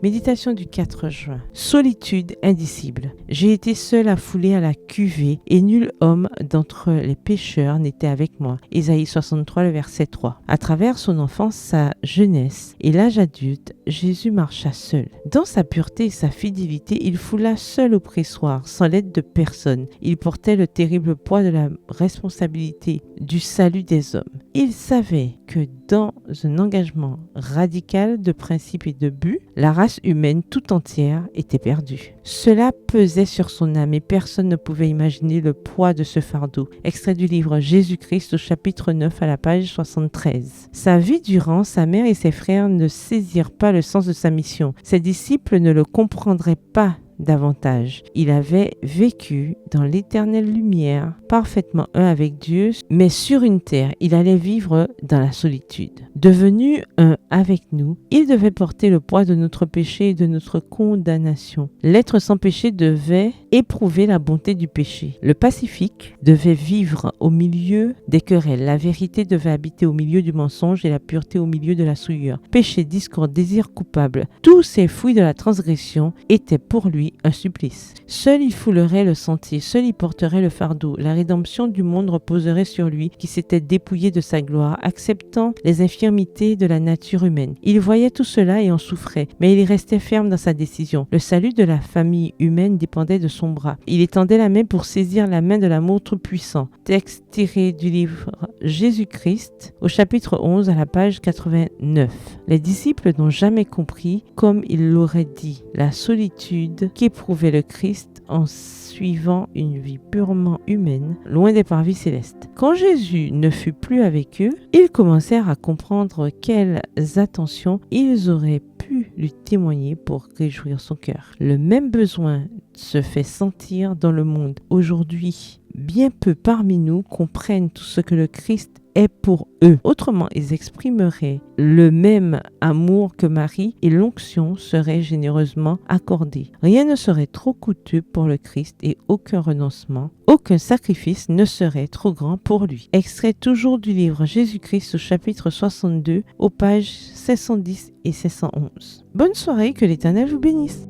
Méditation du 4 juin. Solitude indicible. J'ai été seul affoulé à la cuvée et nul homme d'entre les pécheurs n'était avec moi. Ésaïe 63, le verset 3. À travers son enfance, sa jeunesse et l'âge adulte, Jésus marcha seul. Dans sa pureté et sa fidélité, il foula seul au pressoir, sans l'aide de personne. Il portait le terrible poids de la responsabilité du salut des hommes. Il savait que dans un engagement radical de principes et de buts, la race humaine tout entière était perdue. Cela pesait sur son âme et personne ne pouvait imaginer le poids de ce fardeau. Extrait du livre Jésus-Christ au chapitre 9 à la page 73. Sa vie durant, sa mère et ses frères ne saisirent pas le sens de sa mission. Ses disciples ne le comprendraient pas davantage. Il avait vécu dans l'éternelle lumière, parfaitement un avec Dieu, mais sur une terre, il allait vivre dans la solitude. Devenu un avec nous, il devait porter le poids de notre péché et de notre condamnation. L'être sans péché devait éprouver la bonté du péché. Le pacifique devait vivre au milieu des querelles. La vérité devait habiter au milieu du mensonge et la pureté au milieu de la souillure. Péché, discorde, désir coupable, tous ces fruits de la transgression étaient pour lui un supplice. Seul il foulerait le sentier, seul il porterait le fardeau. La rédemption du monde reposerait sur lui qui s'était dépouillé de sa gloire, acceptant les infirmités de la nature humaine. Il voyait tout cela et en souffrait, mais il restait ferme dans sa décision. Le salut de la famille humaine dépendait de son bras. Il étendait la main pour saisir la main de l'amour tout-puissant. Texte tiré du livre Jésus-Christ au chapitre 11 à la page 89. Les disciples n'ont jamais compris, comme il l'aurait dit, la solitude qu'éprouvait le Christ en suivant une vie purement humaine, loin des parvis célestes. Quand Jésus ne fut plus avec eux, ils commencèrent à comprendre quelles attentions ils auraient pu lui témoigner pour réjouir son cœur. Le même besoin se fait sentir dans le monde aujourd'hui. Bien peu parmi nous comprennent tout ce que le Christ est pour eux. Autrement, ils exprimeraient le même amour que Marie et l'onction serait généreusement accordée. Rien ne serait trop coûteux pour le Christ et aucun renoncement, aucun sacrifice ne serait trop grand pour lui. Extrait toujours du livre Jésus-Christ au chapitre 62 aux pages 510 et 511. Bonne soirée, que l'Éternel vous bénisse.